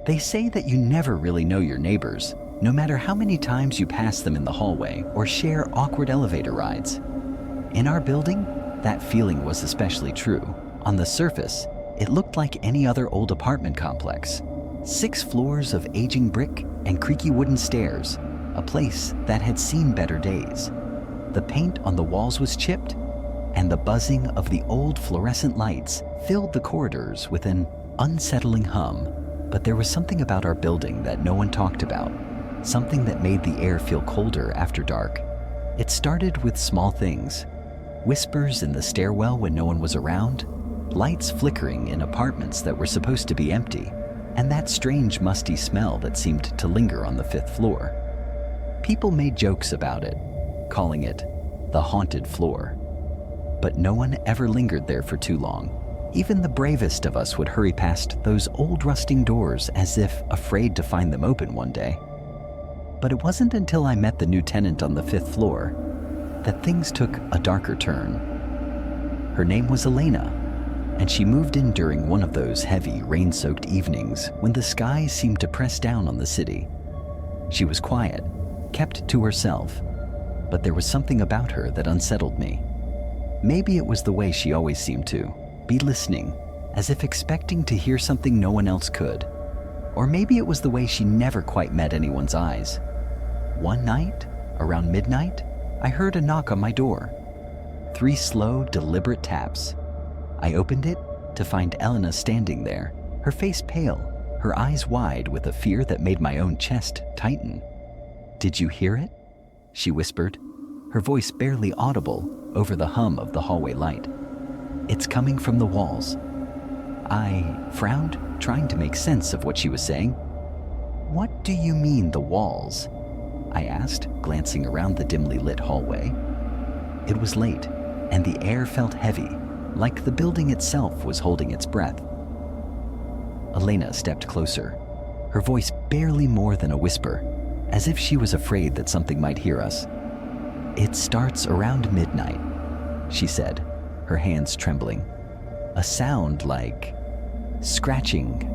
They say that you never really know your neighbors, no matter how many times you pass them in the hallway or share awkward elevator rides. In our building, that feeling was especially true. On the surface, it looked like any other old apartment complex. 6 floors of aging brick and creaky wooden stairs, a place that had seen better days. The paint on the walls was chipped, and the buzzing of the old fluorescent lights filled the corridors with an unsettling hum. But there was something about our building that no one talked about, something that made the air feel colder after dark. It started with small things: whispers in the stairwell when no one was around, lights flickering in apartments that were supposed to be empty, and that strange musty smell that seemed to linger on the 5th floor. People made jokes about it, calling it the haunted floor. But no one ever lingered there for too long. Even the bravest of us would hurry past those old rusting doors as if afraid to find them open one day. But it wasn't until I met the new tenant on the 5th floor that things took a darker turn. Her name was Elena, and she moved in during one of those heavy, rain-soaked evenings when the sky seemed to press down on the city. She was quiet, kept to herself, but there was something about her that unsettled me. Maybe it was the way she always seemed to be listening, as if expecting to hear something no one else could. Or maybe it was the way she never quite met anyone's eyes. One night, around midnight, I heard a knock on my door. 3 slow, deliberate taps. I opened it to find Elena standing there, her face pale, her eyes wide with a fear that made my own chest tighten. "Did you hear it?" she whispered, her voice barely audible over the hum of the hallway light. "It's coming from the walls." I frowned, trying to make sense of what she was saying. "What do you mean, the walls?" I asked, glancing around the dimly lit hallway. It was late, and the air felt heavy, like the building itself was holding its breath. Elena stepped closer, her voice barely more than a whisper, as if she was afraid that something might hear us. "It starts around midnight," she said, her hands trembling. "A sound like scratching,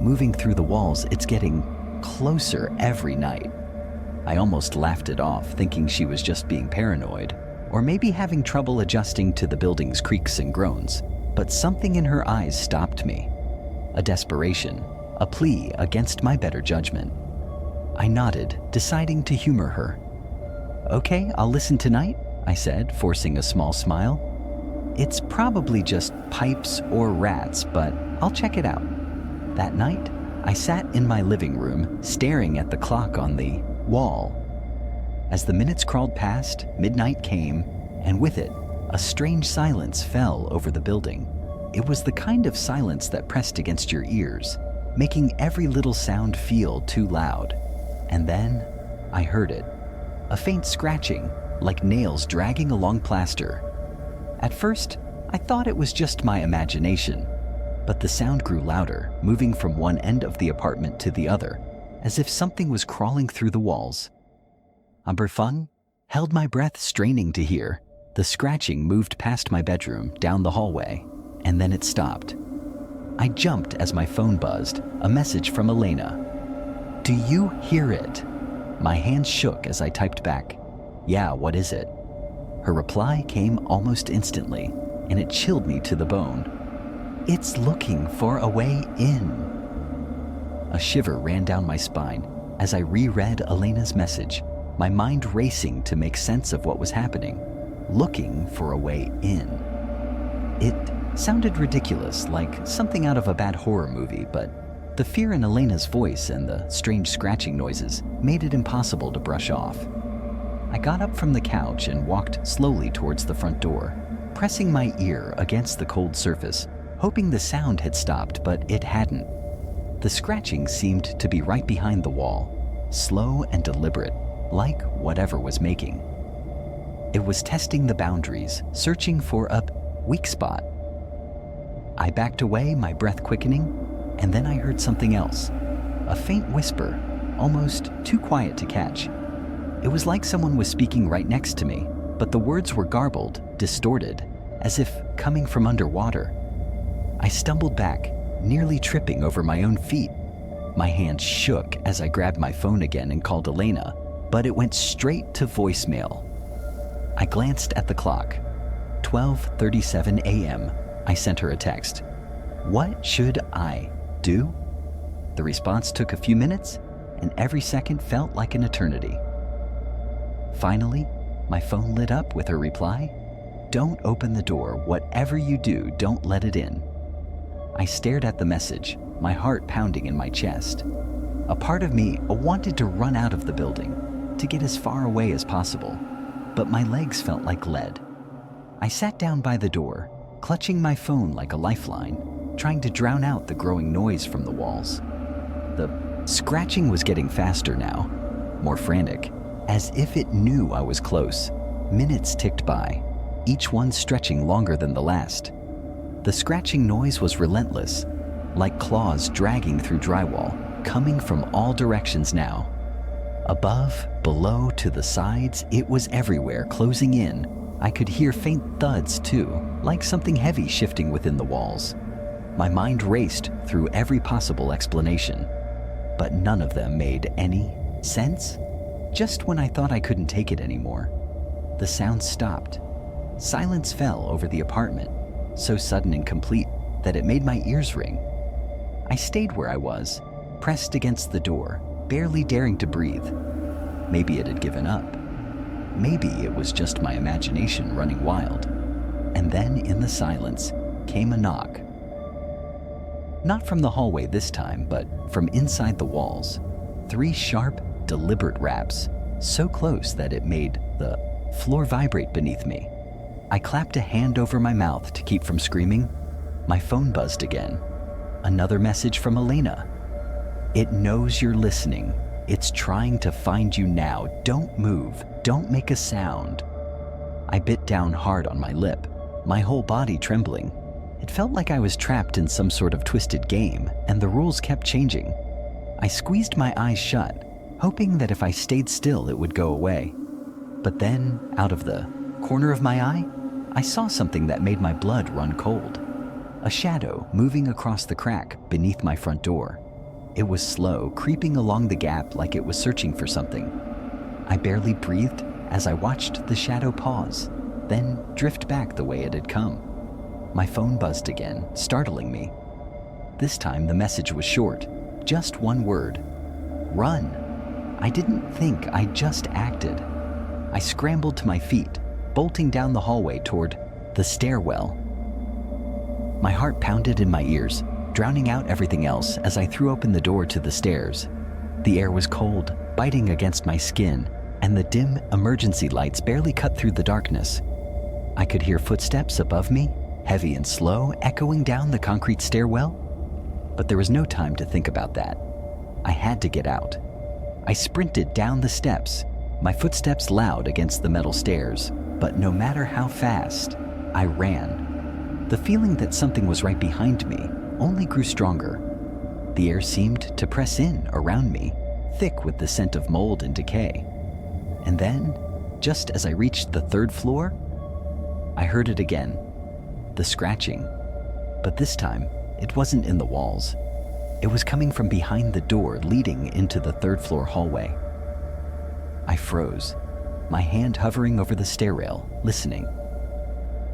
moving through the walls. It's getting closer every night." I almost laughed it off, thinking she was just being paranoid, or maybe having trouble adjusting to the building's creaks and groans. But something in her eyes stopped me. A desperation, a plea against my better judgment. I nodded, deciding to humor her. "Okay, I'll listen tonight," I said, forcing a small smile. "It's probably just pipes or rats, but I'll check it out." That night, I sat in my living room, staring at the clock on the wall. As the minutes crawled past, midnight came, and with it, a strange silence fell over the building. It was the kind of silence that pressed against your ears, making every little sound feel too loud. And then, I heard it. A faint scratching, like nails dragging along plaster. At first, I thought it was just my imagination, but the sound grew louder, moving from one end of the apartment to the other, as if something was crawling through the walls. Amberfung held my breath, straining to hear. The scratching moved past my bedroom, down the hallway, and then it stopped. I jumped as my phone buzzed, a message from Elena. "Do you hear it?" My hands shook as I typed back, "Yeah, what is it?" Her reply came almost instantly, and it chilled me to the bone. "It's looking for a way in." A shiver ran down my spine as I reread Elena's message, my mind racing to make sense of what was happening. Looking for a way in. It sounded ridiculous, like something out of a bad horror movie, but the fear in Elena's voice and the strange scratching noises made it impossible to brush off. I got up from the couch and walked slowly towards the front door, pressing my ear against the cold surface, hoping the sound had stopped, but it hadn't. The scratching seemed to be right behind the wall, slow and deliberate, like whatever was making. It was testing the boundaries, searching for a weak spot. I backed away, my breath quickening, and then I heard something else. A faint whisper, almost too quiet to catch. It was like someone was speaking right next to me, but the words were garbled, distorted, as if coming from underwater. I stumbled back, nearly tripping over my own feet. My hand shook as I grabbed my phone again and called Elena, but it went straight to voicemail. I glanced at the clock. 12:37 a.m. I sent her a text. What should I do? The response took a few minutes, and every second felt like an eternity. Finally, my phone lit up with her reply, "Don't open the door. Whatever you do, don't let it in." I stared at the message, my heart pounding in my chest. A part of me wanted to run out of the building, to get as far away as possible, but my legs felt like lead. I sat down by the door, clutching my phone like a lifeline, trying to drown out the growing noise from the walls. The scratching was getting faster now, more frantic, as if it knew I was close. Minutes ticked by, each one stretching longer than the last. The scratching noise was relentless, like claws dragging through drywall, coming from all directions now. Above, below, to the sides, it was everywhere, closing in. I could hear faint thuds too, like something heavy shifting within the walls. My mind raced through every possible explanation, but none of them made any sense. Just when I thought I couldn't take it anymore, the sound stopped. Silence fell over the apartment, so sudden and complete that it made my ears ring. I stayed where I was, pressed against the door, barely daring to breathe. Maybe it had given up. Maybe it was just my imagination running wild. And then, in the silence, came a knock. Not from the hallway this time, but from inside the walls. 3 sharp, deliberate raps, so close that it made the floor vibrate beneath me. I clapped a hand over my mouth to keep from screaming. My phone buzzed again. Another message from Elena. "It knows you're listening. It's trying to find you now. Don't move. Don't make a sound." I bit down hard on my lip, my whole body trembling. It felt like I was trapped in some sort of twisted game, and the rules kept changing. I squeezed my eyes shut, hoping that if I stayed still, it would go away. But then, out of the corner of my eye, I saw something that made my blood run cold. A shadow moving across the crack beneath my front door. It was slow, creeping along the gap like it was searching for something. I barely breathed as I watched the shadow pause, then drift back the way it had come. My phone buzzed again, startling me. This time the message was short, just one word: run. I didn't think, I just acted. I scrambled to my feet, bolting down the hallway toward the stairwell. My heart pounded in my ears, drowning out everything else as I threw open the door to the stairs. The air was cold, biting against my skin, and the dim emergency lights barely cut through the darkness. I could hear footsteps above me, heavy and slow, echoing down the concrete stairwell. But there was no time to think about that. I had to get out. I sprinted down the steps, my footsteps loud against the metal stairs, but no matter how fast, I ran. The feeling that something was right behind me only grew stronger. The air seemed to press in around me, thick with the scent of mold and decay. And then, just as I reached the 3rd floor, I heard it again, the scratching. But this time, it wasn't in the walls. It was coming from behind the door leading into the 3rd floor hallway. I froze, my hand hovering over the stair rail, listening.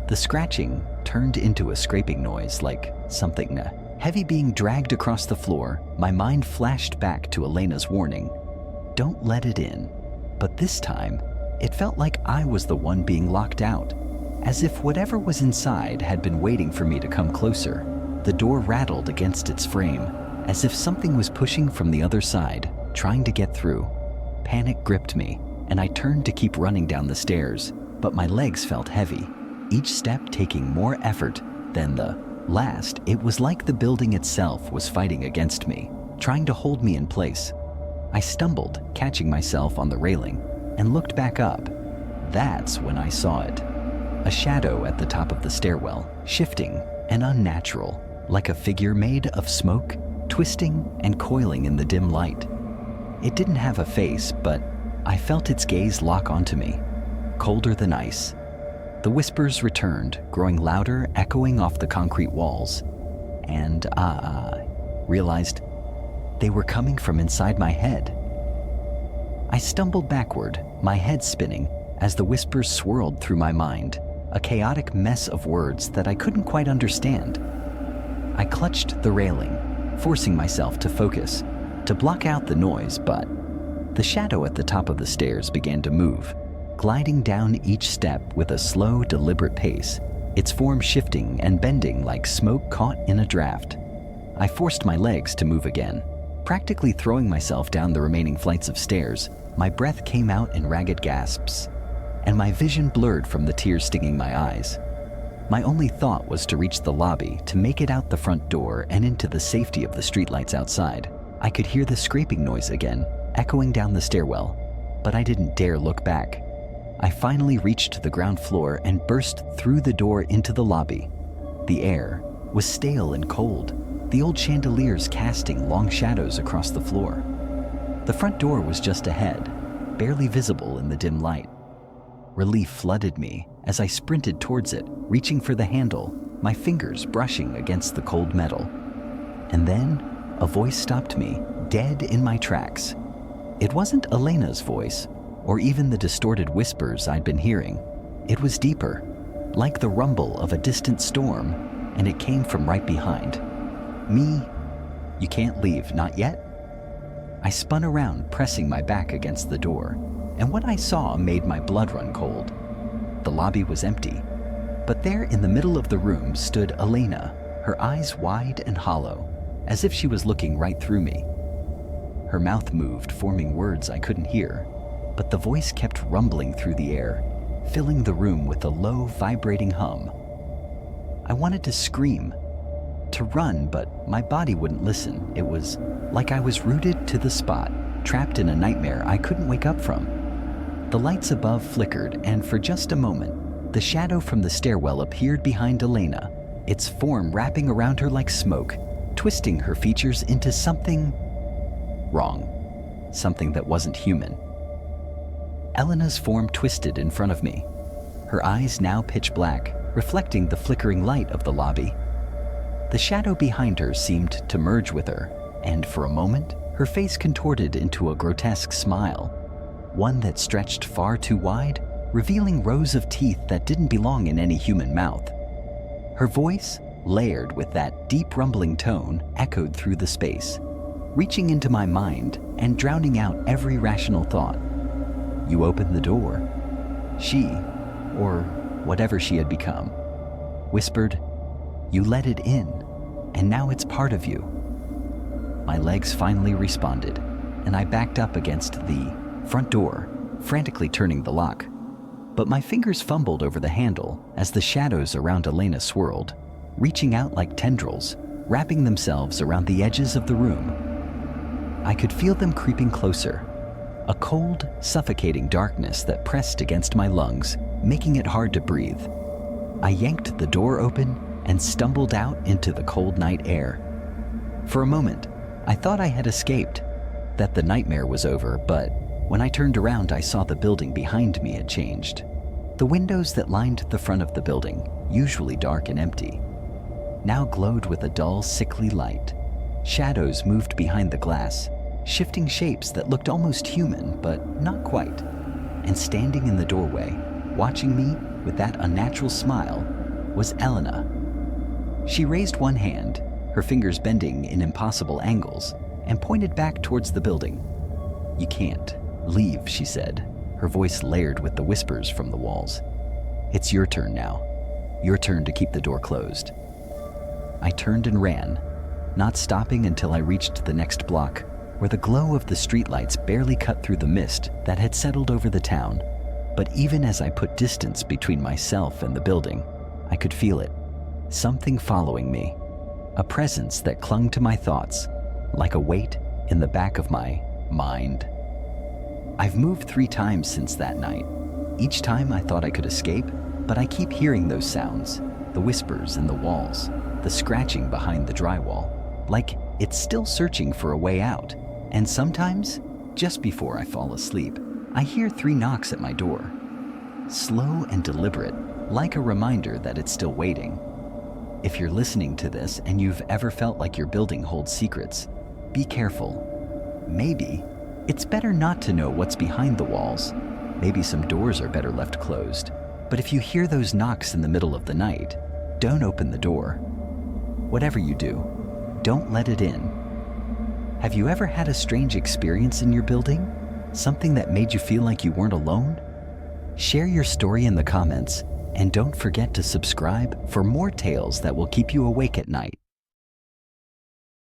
The scratching turned into a scraping noise, like something heavy being dragged across the floor. My mind flashed back to Elena's warning, "Don't let it in." But this time, it felt like I was the one being locked out, as if whatever was inside had been waiting for me to come closer. The door rattled against its frame, as if something was pushing from the other side, trying to get through. Panic gripped me, and I turned to keep running down the stairs, but my legs felt heavy, each step taking more effort than the last. It was like the building itself was fighting against me, trying to hold me in place. I stumbled, catching myself on the railing, and looked back up. That's when I saw it. A shadow at the top of the stairwell, shifting and unnatural, like a figure made of smoke, twisting and coiling in the dim light. It didn't have a face, but I felt its gaze lock onto me, colder than ice. The whispers returned, growing louder, echoing off the concrete walls. And I realized They were coming from inside my head. I stumbled backward, my head spinning, as the whispers swirled through my mind, a chaotic mess of words that I couldn't quite understand. I clutched the railing, forcing myself to focus, to block out the noise, but the shadow at the top of the stairs began to move, gliding down each step with a slow, deliberate pace, its form shifting and bending like smoke caught in a draft. I forced my legs to move again, practically throwing myself down the remaining flights of stairs. My breath came out in ragged gasps, and my vision blurred from the tears stinging my eyes. My only thought was to reach the lobby, to make it out the front door and into the safety of the streetlights outside. I could hear the scraping noise again, echoing down the stairwell, but I didn't dare look back. I finally reached the ground floor and burst through the door into the lobby. The air was stale and cold, the old chandeliers casting long shadows across the floor. The front door was just ahead, barely visible in the dim light. Relief flooded me as I sprinted towards it, reaching for the handle, my fingers brushing against the cold metal. And then a voice stopped me, dead in my tracks. It wasn't Elena's voice, or even the distorted whispers I'd been hearing. It was deeper, like the rumble of a distant storm, and it came from right behind. Me, you can't leave, not yet? I spun around, pressing my back against the door, and what I saw made my blood run cold. The lobby was empty, but there in the middle of the room stood Elena, her eyes wide and hollow, as if she was looking right through me. Her mouth moved, forming words I couldn't hear, but the voice kept rumbling through the air, filling the room with a low, vibrating hum. I wanted to scream, to run, but my body wouldn't listen. It was like I was rooted to the spot, trapped in a nightmare I couldn't wake up from. The lights above flickered, and for just a moment, the shadow from the stairwell appeared behind Elena, its form wrapping around her like smoke, twisting her features into something wrong, something that wasn't human. Elena's form twisted in front of me, her eyes now pitch black, reflecting the flickering light of the lobby. The shadow behind her seemed to merge with her, and for a moment, her face contorted into a grotesque smile, one that stretched far too wide, revealing rows of teeth that didn't belong in any human mouth. Her voice, layered with that deep rumbling tone, echoed through the space, reaching into my mind and drowning out every rational thought. You opened the door. She, or whatever she had become, whispered, "You let it in, and now it's part of you." My legs finally responded, and I backed up against the front door, frantically turning the lock. But my fingers fumbled over the handle as the shadows around Elena swirled, reaching out like tendrils, wrapping themselves around the edges of the room. I could feel them creeping closer, a cold, suffocating darkness that pressed against my lungs, making it hard to breathe. I yanked the door open and stumbled out into the cold night air. For a moment, I thought I had escaped, that the nightmare was over, but when I turned around, I saw the building behind me had changed. The windows that lined the front of the building, usually dark and empty, now glowed with a dull, sickly light. Shadows moved behind the glass, shifting shapes that looked almost human, but not quite. And standing in the doorway, watching me with that unnatural smile, was Elena. She raised one hand, her fingers bending in impossible angles, and pointed back towards the building. "You can't leave," she said, her voice layered with the whispers from the walls. "It's your turn now. Your turn to keep the door closed." I turned and ran, not stopping until I reached the next block, where the glow of the streetlights barely cut through the mist that had settled over the town. But even as I put distance between myself and the building, I could feel it, something following me, a presence that clung to my thoughts, like a weight in the back of my mind. I've moved 3 times since that night. Each time I thought I could escape, but I keep hearing those sounds, the whispers in the walls, the scratching behind the drywall, like it's still searching for a way out. And sometimes, just before I fall asleep, I hear 3 knocks at my door, slow and deliberate, like a reminder that it's still waiting. If you're listening to this and you've ever felt like your building holds secrets, be careful. Maybe it's better not to know what's behind the walls. Maybe some doors are better left closed. But if you hear those knocks in the middle of the night, don't open the door. Whatever you do, don't let it in. Have you ever had a strange experience in your building? Something that made you feel like you weren't alone? Share your story in the comments, and don't forget to subscribe for more tales that will keep you awake at night.